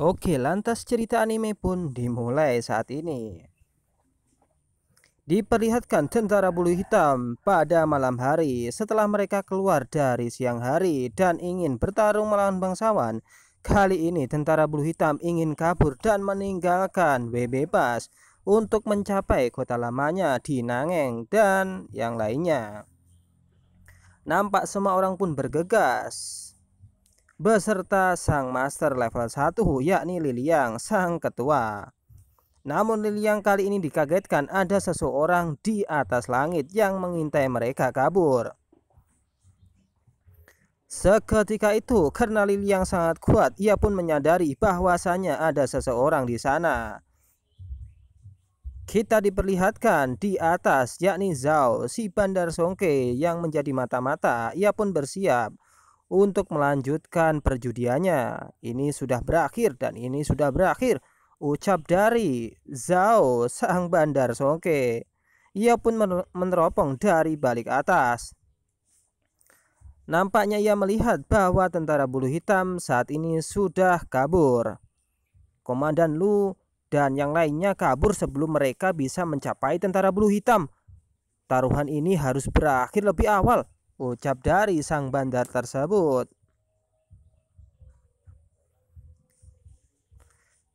Oke, lantas cerita anime pun dimulai saat ini. Diperlihatkan tentara bulu hitam pada malam hari setelah mereka keluar dari siang hari dan ingin bertarung melawan bangsawan. Kali ini tentara bulu hitam ingin kabur dan meninggalkan Bebas untuk mencapai kota lamanya di Nangeng dan yang lainnya. Nampak semua orang pun bergegas beserta sang master level 1 yakni Liliang sang ketua. Namun Liliang kali ini dikagetkan ada seseorang di atas langit yang mengintai mereka kabur. Seketika itu, karena Liliang sangat kuat, ia pun menyadari bahwasanya ada seseorang di sana. Kita diperlihatkan di atas, yakni Zhao, si Bandar Songke yang menjadi mata-mata. Ia pun bersiap untuk melanjutkan perjudiannya. Ini sudah berakhir dan ini sudah berakhir, ucap dari Zhao sang Bandar Songke. Ia pun meneropong dari balik atas. Nampaknya ia melihat bahwa tentara bulu hitam saat ini sudah kabur. Komandan Lu dan yang lainnya kabur sebelum mereka bisa mencapai tentara bulu hitam. Taruhan ini harus berakhir lebih awal, ucap dari sang bandar tersebut.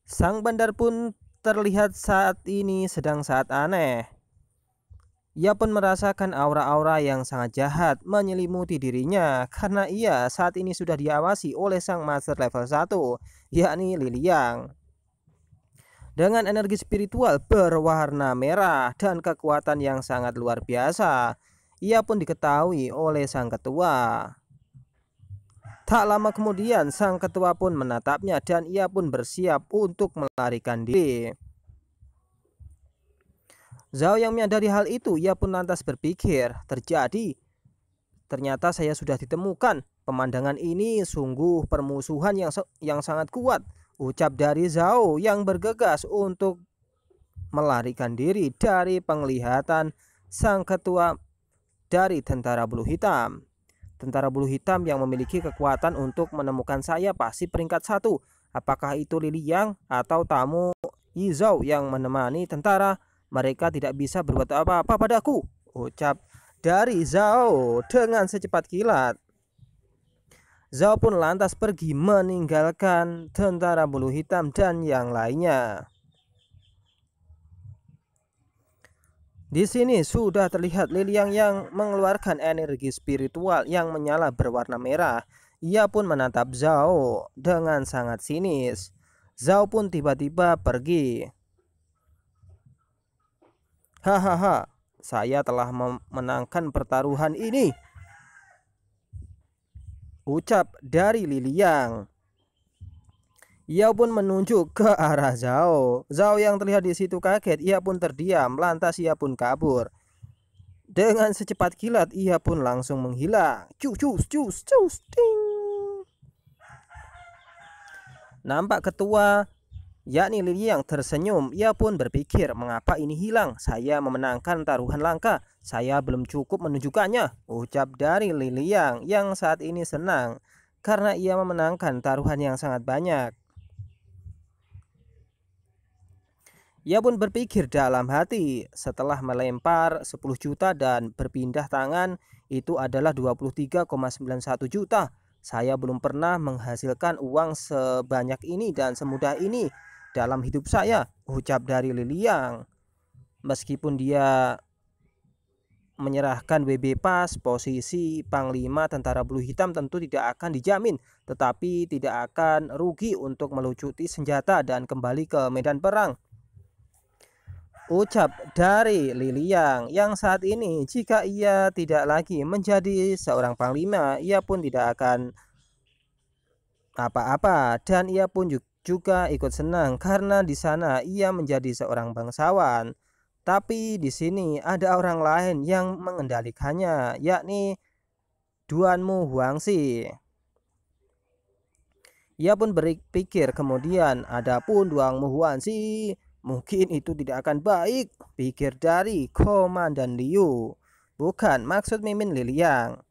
Sang bandar pun terlihat saat ini sedang sangat aneh. Ia pun merasakan aura-aura yang sangat jahat menyelimuti dirinya karena ia saat ini sudah diawasi oleh sang master level 1, yakni Liliang. Dengan energi spiritual berwarna merah dan kekuatan yang sangat luar biasa, ia pun diketahui oleh sang ketua. Tak lama kemudian sang ketua pun menatapnya dan ia pun bersiap untuk melarikan diri. Zhao yang menyadari hal itu, ia pun lantas berpikir, ternyata saya sudah ditemukan. Pemandangan ini sungguh permusuhan yang sangat kuat, ucap dari Zhao yang bergegas untuk melarikan diri dari penglihatan sang ketua dari tentara bulu hitam. Tentara bulu hitam yang memiliki kekuatan untuk menemukan saya pasti peringkat 1. Apakah itu Liliang atau tamu Yizhou yang menemani tentara? Mereka tidak bisa berbuat apa-apa padaku, ucap dari Zhao dengan secepat kilat. Zhao pun lantas pergi meninggalkan tentara bulu hitam dan yang lainnya. Di sini sudah terlihat Liliang yang mengeluarkan energi spiritual yang menyala berwarna merah. Ia pun menatap Zhao dengan sangat sinis. Zhao pun tiba-tiba pergi. Hahaha, saya telah memenangkan pertaruhan ini, ucap dari Liliang. Ia pun menunjuk ke arah Zhao. Zhao yang terlihat di situ kaget, ia pun terdiam, lantas ia pun kabur. Dengan secepat kilat ia pun langsung menghilang. Cus cus cus cus ting. Nampak ketua yakni Liliang tersenyum. Ia pun berpikir, mengapa ini hilang? Saya memenangkan taruhan langka. Saya belum cukup menunjukkannya, ucap dari Liliang yang saat ini senang karena ia memenangkan taruhan yang sangat banyak. Ia pun berpikir dalam hati, setelah melempar 10 juta dan berpindah tangan, itu adalah 23,91 juta. Saya belum pernah menghasilkan uang sebanyak ini dan semudah ini dalam hidup saya, ucap dari Liliang. Meskipun dia menyerahkan WB Pas, posisi Panglima Tentara Bulu Hitam tentu tidak akan dijamin, tetapi tidak akan rugi untuk melucuti senjata dan kembali ke medan perang, ucap dari Liliang yang saat ini jika ia tidak lagi menjadi seorang panglima, ia pun tidak akan apa-apa dan ia pun juga ikut senang karena di sana ia menjadi seorang bangsawan. Tapi di sini ada orang lain yang mengendalikannya, yakni Duanmu Huangxi. Ia pun berpikir kemudian, adapun Duanmu Huangxi mungkin itu tidak akan baik, pikir dari Komandan Liu. Bukan maksud Mimin Liliang.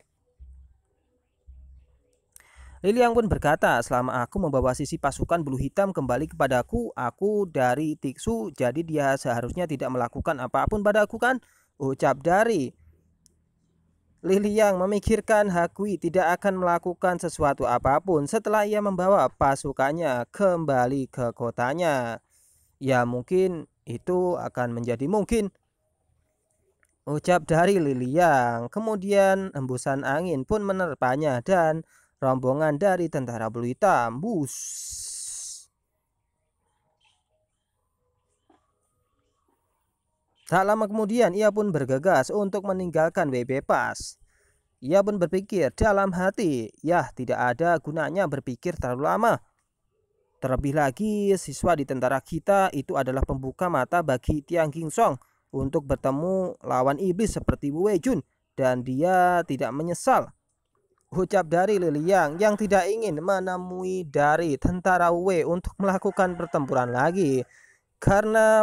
Liliang pun berkata, selama aku membawa sisi pasukan bulu hitam kembali kepadaku, aku dari Tiksu, jadi dia seharusnya tidak melakukan apapun padaku kan? Ucap Dari. Liliang memikirkan Hakui tidak akan melakukan sesuatu apapun setelah ia membawa pasukannya kembali ke kotanya. Ya mungkin itu akan menjadi mungkin, ucap Dari Liliang. Kemudian hembusan angin pun menerpanya dan rombongan dari tentara bulu hitam bus. Tak lama kemudian ia pun bergegas untuk meninggalkan WP Pas. Ia pun berpikir dalam hati, ya tidak ada gunanya berpikir terlalu lama. Terlebih lagi siswa di tentara kita itu adalah pembuka mata bagi Tiang Kingsong untuk bertemu lawan iblis seperti Wu Weijun, dan dia tidak menyesal, ucap Dari Liliang yang tidak ingin menemui dari tentara Wei untuk melakukan pertempuran lagi. Karena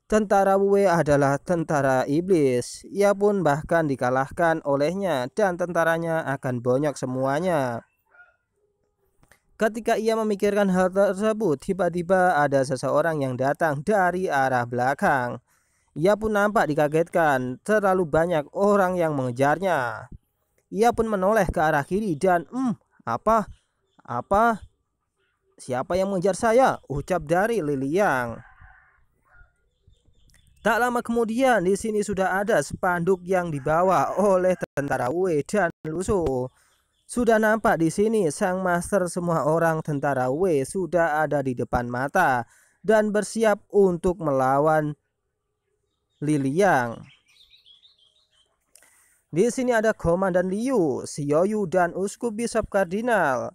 tentara Wei adalah tentara iblis, ia pun bahkan dikalahkan olehnya dan tentaranya akan bonyok semuanya. Ketika ia memikirkan hal tersebut, tiba-tiba ada seseorang yang datang dari arah belakang. Ia pun nampak dikagetkan, terlalu banyak orang yang mengejarnya. Ia pun menoleh ke arah kiri dan apa? Siapa yang mengejar saya? Ucap Dari Liliang. Tak lama kemudian di sini sudah ada spanduk yang dibawa oleh tentara Wei dan Lusu. Sudah nampak di sini sang master, semua orang tentara Wei sudah ada di depan mata dan bersiap untuk melawan Liliang. Di sini ada Komandan Liu, Xiaoyu dan Uskup Bishop Kardinal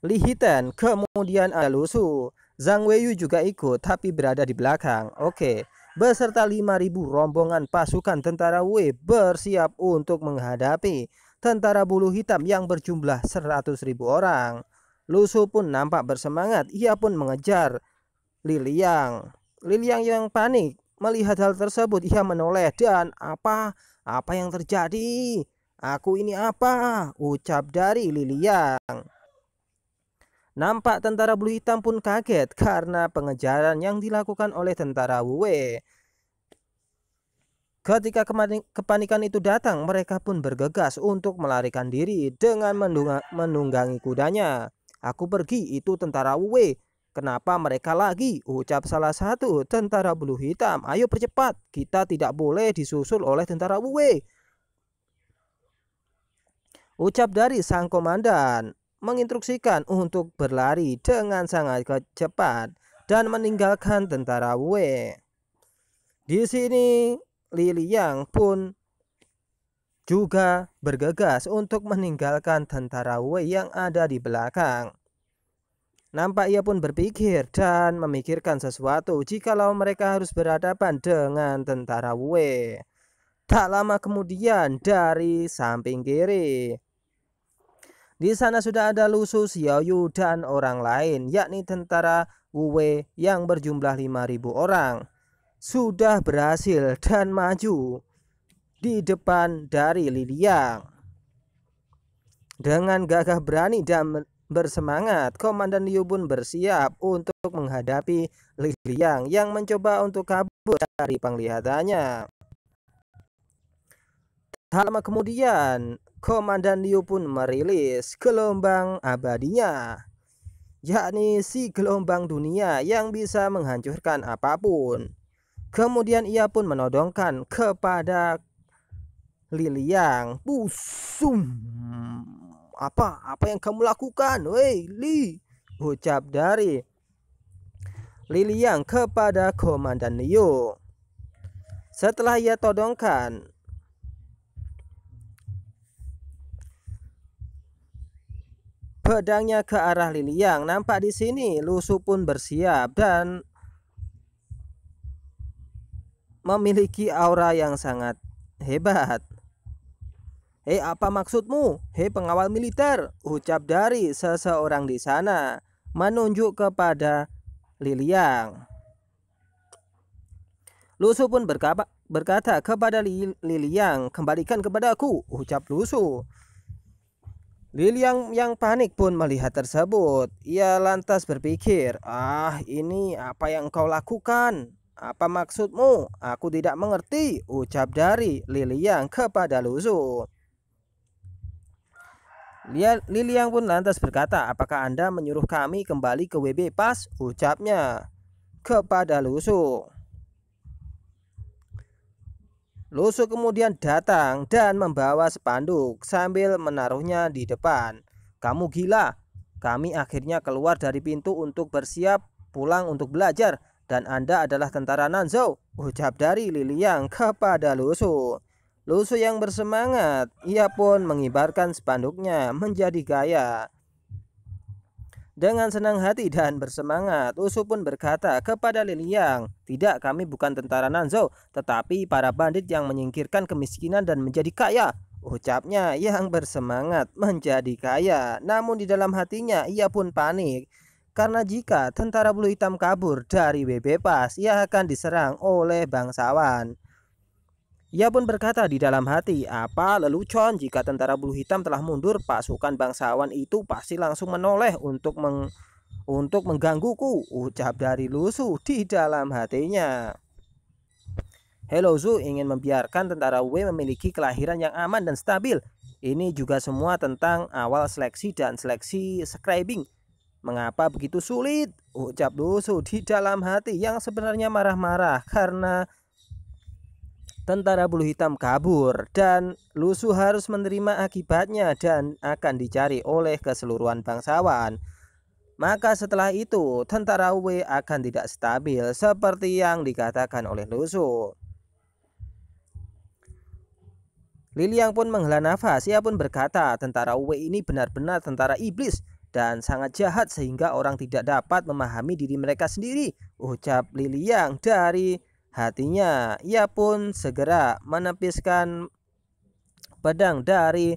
Li Hiten, kemudian ada Lusu. Zhang Weiyu juga ikut tapi berada di belakang. Oke, beserta 5.000 rombongan pasukan tentara Wei bersiap untuk menghadapi tentara bulu hitam yang berjumlah 100.000 orang. Lusu pun nampak bersemangat, ia pun mengejar Liliang. Liliang yang panik melihat hal tersebut, ia menoleh dan apa yang terjadi? Aku ini apa? Ucap Dari Liliang. Nampak tentara bulu hitam pun kaget karena pengejaran yang dilakukan oleh tentara Wei. Ketika kepanikan itu datang, mereka pun bergegas untuk melarikan diri dengan menunggangi kudanya. Aku pergi, itu tentara Wei. Kenapa mereka lagi? Ucap salah satu tentara bulu hitam. Ayo percepat, kita tidak boleh disusul oleh tentara Wei, ucap Dari sang komandan, menginstruksikan untuk berlari dengan sangat cepat dan meninggalkan tentara Wei. Di sini Liliang pun juga bergegas untuk meninggalkan tentara Wei yang ada di belakang. Nampak ia pun berpikir dan memikirkan sesuatu jikalau mereka harus berhadapan dengan tentara Wei. Tak lama kemudian dari samping kiri, di sana sudah ada Lusu, Xiaoyu dan orang lain, yakni tentara Wei yang berjumlah 5.000 orang. Sudah berhasil dan maju di depan dari Liliang. Dengan gagah berani dan bersemangat, Komandan Liu pun bersiap untuk menghadapi Liliang yang mencoba untuk kabur dari penglihatannya. Tak lama kemudian, Komandan Liu pun merilis gelombang abadinya, yakni si gelombang dunia yang bisa menghancurkan apapun. Kemudian ia pun menodongkan kepada Liliang. Busum. Apa yang kamu lakukan? Wei Li, ucap Dari Liliang kepada Komandan Liu. Setelah ia todongkan pedangnya ke arah Liliang, nampak di sini Lusu pun bersiap dan memiliki aura yang sangat hebat. Hei, apa maksudmu? Hei pengawal militer, ucap Dari seseorang di sana, menunjuk kepada Liliang. Lusu pun berkata kepada Liliang, kembalikan kepadaku, ucap Lusu. Liliang yang panik pun melihat tersebut. Ia lantas berpikir, ini apa yang kau lakukan? Apa maksudmu? Aku tidak mengerti, ucap dari Liliang kepada Lusu. Liliang pun lantas berkata, apakah Anda menyuruh kami kembali ke WB Pas? Ucapnya kepada Lusu. Lusu kemudian datang dan membawa spanduk sambil menaruhnya di depan. Kamu gila, kami akhirnya keluar dari pintu untuk bersiap pulang untuk belajar. Dan Anda adalah tentara Nanzhou, ucap dari Liliang kepada Lusu. Lusu yang bersemangat, ia pun mengibarkan spanduknya menjadi gaya. Dengan senang hati dan bersemangat, Lusu pun berkata kepada Liliang, tidak, kami bukan tentara Nanzhou, tetapi para bandit yang menyingkirkan kemiskinan dan menjadi kaya. Ucapnya yang bersemangat menjadi kaya, namun di dalam hatinya ia pun panik. Karena jika tentara bulu hitam kabur dari WB Pas, ia akan diserang oleh bangsawan. Ia pun berkata di dalam hati, apa lelucon jika tentara bulu hitam telah mundur, pasukan bangsawan itu pasti langsung menoleh untuk menggangguku, ucap dari Lusu di dalam hatinya. Hello Zu ingin membiarkan tentara W memiliki kelahiran yang aman dan stabil. Ini juga semua tentang awal seleksi dan seleksi scribing. Mengapa begitu sulit? Ucap Lusu di dalam hati yang sebenarnya marah-marah karena tentara bulu hitam kabur dan Lusu harus menerima akibatnya dan akan dicari oleh keseluruhan bangsawan. Maka setelah itu tentara W akan tidak stabil seperti yang dikatakan oleh Lusu. Liliang pun menghela nafas. Ia pun berkata, tentara W ini benar-benar tentara iblis dan sangat jahat sehingga orang tidak dapat memahami diri mereka sendiri, ucap Liliang dari hatinya. Ia pun segera menepiskan pedang dari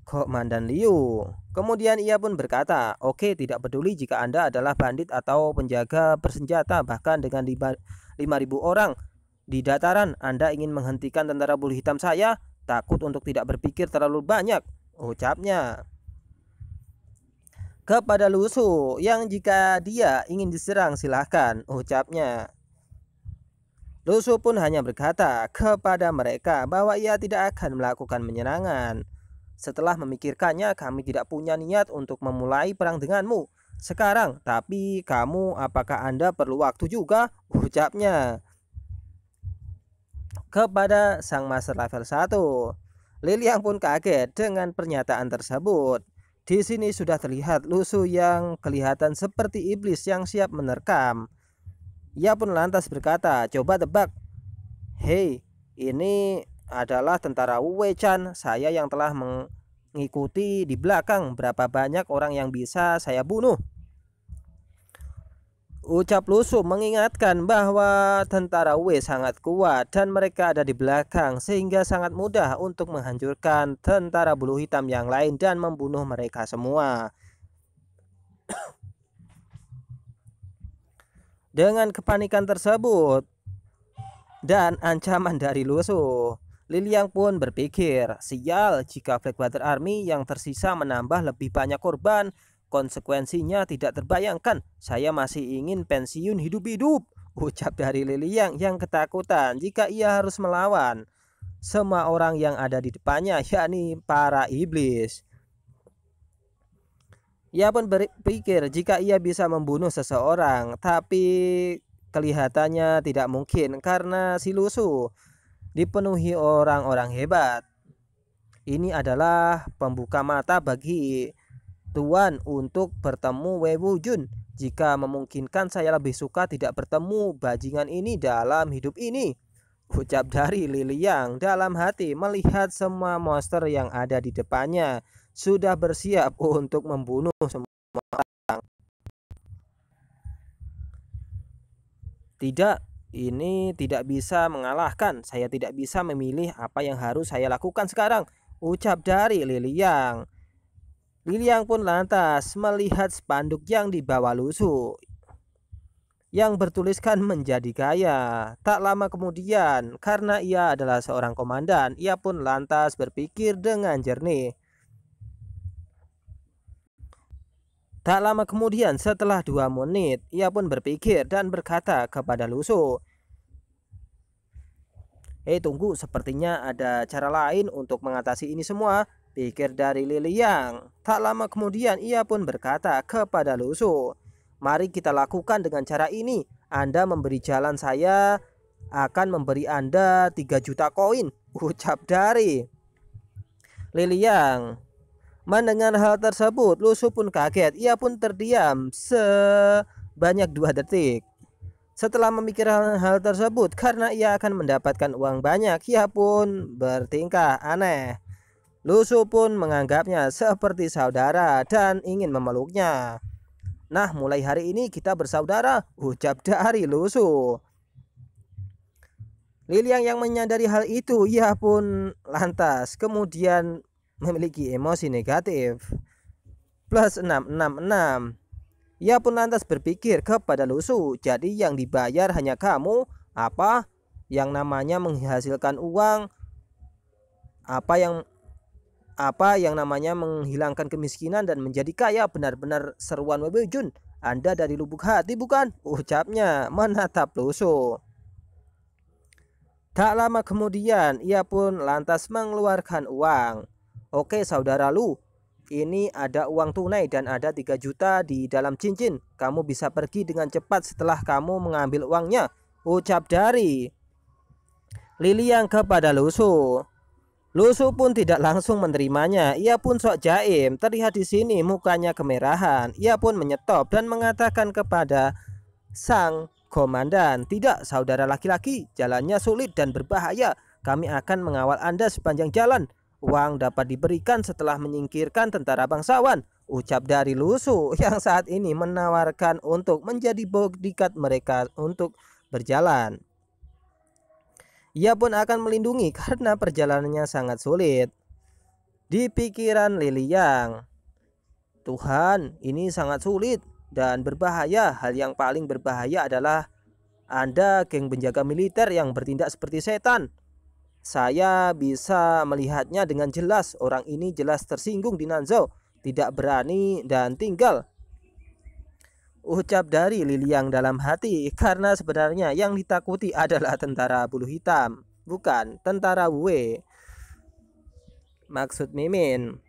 Komandan Liu. Kemudian ia pun berkata, oke, tidak peduli jika Anda adalah bandit atau penjaga bersenjata, bahkan dengan 5.000 orang di dataran, Anda ingin menghentikan tentara bulu hitam saya, takut untuk tidak berpikir terlalu banyak, ucapnya kepada Lusu, yang jika dia ingin diserang silahkan, ucapnya. Lusu pun hanya berkata kepada mereka bahwa ia tidak akan melakukan penyerangan. Setelah memikirkannya, kami tidak punya niat untuk memulai perang denganmu sekarang, tapi kamu, apakah Anda perlu waktu juga, ucapnya kepada sang master level 1. Liliang pun kaget dengan pernyataan tersebut. Di sini sudah terlihat Lusu yang kelihatan seperti iblis yang siap menerkam. Ia pun lantas berkata, coba tebak. Hei, ini adalah tentara Wei Chan. Saya yang telah mengikuti di belakang. Berapa banyak orang yang bisa saya bunuh? Ucap Lusu mengingatkan bahwa tentara W sangat kuat dan mereka ada di belakang sehingga sangat mudah untuk menghancurkan tentara bulu hitam yang lain dan membunuh mereka semua. Dengan kepanikan tersebut dan ancaman dari Lusu, Liliang pun berpikir, sial, jika Blackwater Army yang tersisa menambah lebih banyak korban, konsekuensinya tidak terbayangkan. Saya masih ingin pensiun hidup-hidup, ucap dari Liliang yang ketakutan jika ia harus melawan semua orang yang ada di depannya, yakni para iblis. Ia pun berpikir jika ia bisa membunuh seseorang, tapi kelihatannya tidak mungkin karena si Lusu dipenuhi orang-orang hebat. Ini adalah pembuka mata bagi Tuan untuk bertemu Wei Wujun. Jika memungkinkan, saya lebih suka tidak bertemu bajingan ini dalam hidup ini, ucap dari Liliang dalam hati melihat semua monster yang ada di depannya sudah bersiap untuk membunuh semua orang. Tidak, ini tidak bisa mengalahkan. Saya tidak bisa memilih apa yang harus saya lakukan sekarang, ucap dari Liliang. Liliang pun lantas melihat spanduk yang dibawa Lusu yang bertuliskan menjadi kaya. Tak lama kemudian, karena ia adalah seorang komandan, ia pun lantas berpikir dengan jernih. Tak lama kemudian setelah 2 menit ia pun berpikir dan berkata kepada Lusu, tunggu, sepertinya ada cara lain untuk mengatasi ini semua, pikir dari Liliang. Tak lama kemudian ia pun berkata kepada Lusu, mari kita lakukan dengan cara ini. Anda memberi jalan, saya akan memberi Anda 3 juta koin, ucap dari Liliang. Mendengar hal tersebut, Lusu pun kaget. Ia pun terdiam sebanyak 2 detik. Setelah memikirkan hal tersebut, karena ia akan mendapatkan uang banyak, ia pun bertingkah aneh. Lusu pun menganggapnya seperti saudara dan ingin memeluknya. Nah, mulai hari ini kita bersaudara, ucap dari Lusu. Liliang yang menyadari hal itu, ia pun lantas kemudian memiliki emosi negatif. Plus 666. Ia pun lantas berpikir kepada Lusu, jadi yang dibayar hanya kamu? Apa yang namanya menghasilkan uang? Apa yang namanya menghilangkan kemiskinan dan menjadi kaya? Benar-benar seruan Wei Jun. Anda dari lubuk hati, bukan? Ucapnya menatap Lusu. Tak lama kemudian ia pun lantas mengeluarkan uang. Oke saudara Lu, ini ada uang tunai dan ada 3 juta di dalam cincin. Kamu bisa pergi dengan cepat setelah kamu mengambil uangnya, ucap dari Liliang kepada Lusu. Lusu pun tidak langsung menerimanya. Ia pun sok jaim. Terlihat di sini mukanya kemerahan. Ia pun menyetop dan mengatakan kepada sang komandan, tidak saudara laki-laki, jalannya sulit dan berbahaya. Kami akan mengawal Anda sepanjang jalan. Uang dapat diberikan setelah menyingkirkan tentara bangsawan, ucap dari Lusu yang saat ini menawarkan untuk menjadi bodyguard mereka untuk berjalan. Ia pun akan melindungi karena perjalanannya sangat sulit. Di pikiran Liliang, Tuhan, ini sangat sulit dan berbahaya. Hal yang paling berbahaya adalah Anda geng penjaga militer yang bertindak seperti setan. Saya bisa melihatnya dengan jelas. Orang ini jelas tersinggung di Nanzhou, tidak berani dan tinggal, ucap dari Liliang dalam hati, karena sebenarnya yang ditakuti adalah tentara bulu hitam, bukan tentara Wei. Maksud Mimin,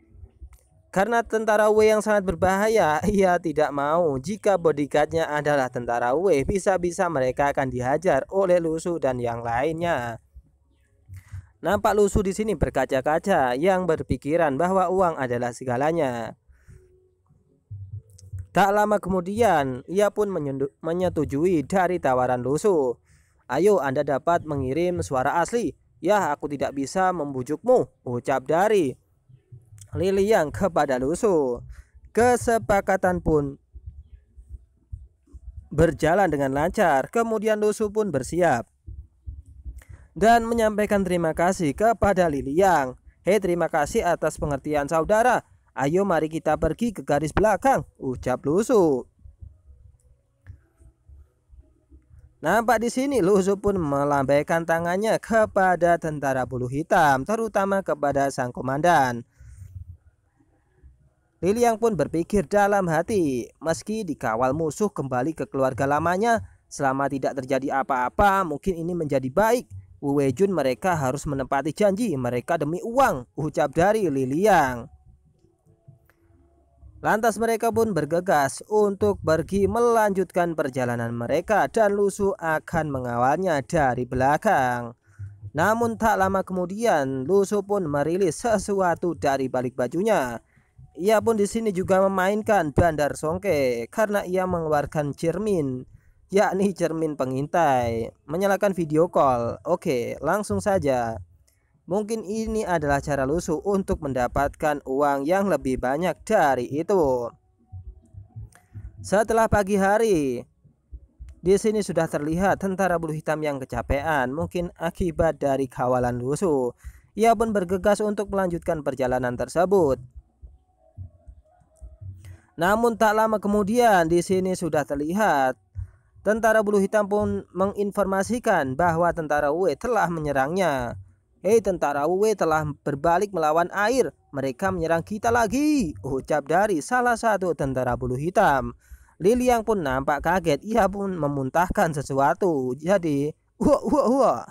karena tentara Wei yang sangat berbahaya, ia tidak mau jika bodyguardnya adalah tentara Wei. Bisa-bisa mereka akan dihajar oleh Lusu dan yang lainnya. Nampak Lusu di sini berkaca-kaca yang berpikiran bahwa uang adalah segalanya. Tak lama kemudian ia pun menyetujui dari tawaran Lusu. Ayo Anda dapat mengirim suara asli. Ya, aku tidak bisa membujukmu, ucap dari Liliang kepada Lusu. Kesepakatan pun berjalan dengan lancar. Kemudian Lusu pun bersiap dan menyampaikan terima kasih kepada Liliang. Terima kasih atas pengertian saudara. Ayo mari kita pergi ke garis belakang, ucap Lusu. Nampak di sini Lusu pun melambaikan tangannya kepada tentara bulu hitam, terutama kepada sang komandan. Liliang pun berpikir dalam hati, meski dikawal musuh kembali ke keluarga lamanya, selama tidak terjadi apa-apa, mungkin ini menjadi baik. Wei Jun mereka harus menepati janji mereka demi uang, ucap dari Liliang. Lantas mereka pun bergegas untuk pergi melanjutkan perjalanan mereka dan Lusu akan mengawalnya dari belakang. Namun tak lama kemudian Lusu pun merilis sesuatu dari balik bajunya. Ia pun di sini juga memainkan bandar songke karena ia mengeluarkan cermin, yakni cermin pengintai, menyalakan video call. Oke, langsung saja. Mungkin ini adalah cara Lusu untuk mendapatkan uang yang lebih banyak dari itu. Setelah pagi hari, di sini sudah terlihat tentara bulu hitam yang kecapean, mungkin akibat dari kawalan Lusu. Ia pun bergegas untuk melanjutkan perjalanan tersebut. Namun tak lama kemudian di sini sudah terlihat tentara bulu hitam pun menginformasikan bahwa tentara Wei telah menyerangnya. "Hei, tentara Wei telah berbalik melawan air. Mereka menyerang kita lagi," ucap dari salah satu tentara bulu hitam. Li Liang pun nampak kaget. Ia pun memuntahkan sesuatu. Jadi, wah, wah, wah,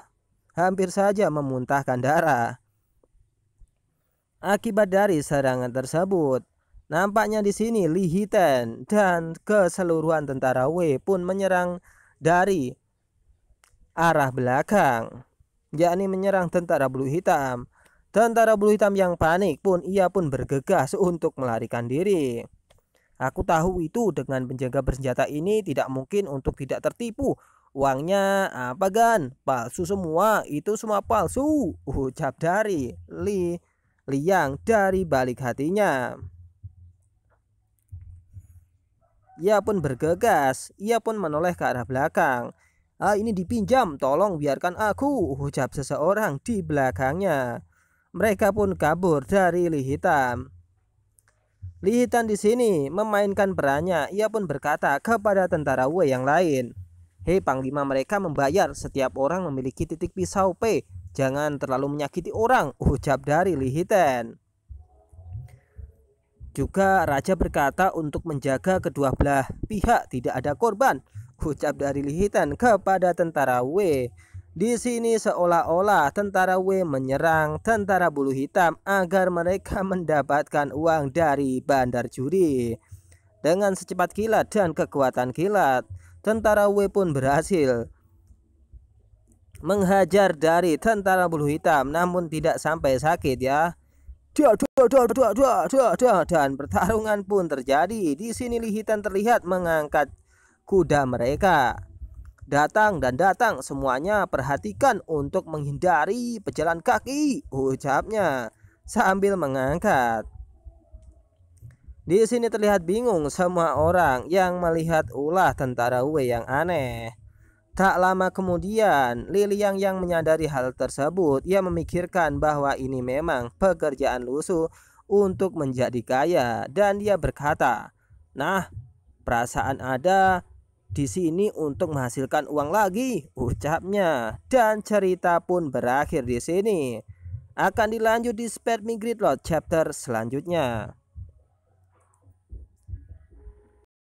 hampir saja memuntahkan darah akibat dari serangan tersebut. Nampaknya di sini Li Hiten dan keseluruhan tentara Wei pun menyerang dari arah belakang, yakni menyerang tentara bulu hitam. Tentara bulu hitam yang panik pun ia pun bergegas untuk melarikan diri. "Aku tahu itu, dengan penjaga bersenjata ini tidak mungkin untuk tidak tertipu. Uangnya apa Gan? Palsu semua, itu semua palsu," ucap dari Li Liang dari balik hatinya. Ia pun bergegas, ia pun menoleh ke arah belakang. Ini dipinjam, tolong biarkan aku," ucap seseorang di belakangnya. Mereka pun kabur dari Li Hitam. Li Hitam di sini memainkan perannya. Ia pun berkata kepada tentara Wei yang lain, "Hei panglima, mereka membayar. Setiap orang memiliki titik pisau P. Jangan terlalu menyakiti orang," ucap dari Li Hitam. Juga raja berkata untuk menjaga kedua belah pihak tidak ada korban, ucap dari Li Hitam kepada tentara Wei. Di sini seolah-olah tentara Wei menyerang tentara bulu hitam agar mereka mendapatkan uang dari bandar judi. Dengan secepat kilat dan kekuatan kilat, tentara Wei pun berhasil menghajar dari tentara bulu hitam, namun tidak sampai sakit ya. Dan pertarungan pun terjadi. Di sini Li Hitam terlihat mengangkat kuda mereka. "Datang dan datang semuanya, perhatikan untuk menghindari pejalan kaki," ucapnya sambil mengangkat. Di sini terlihat bingung semua orang yang melihat ulah tentara Wei yang aneh. Tak lama kemudian, Li Liang yang menyadari hal tersebut, ia memikirkan bahwa ini memang pekerjaan lusuh untuk menjadi kaya, dan dia berkata, "Nah, perasaan ada di sini untuk menghasilkan uang lagi," ucapnya. Dan cerita pun berakhir di sini. Akan dilanjut di Spare Me Gridlock chapter selanjutnya.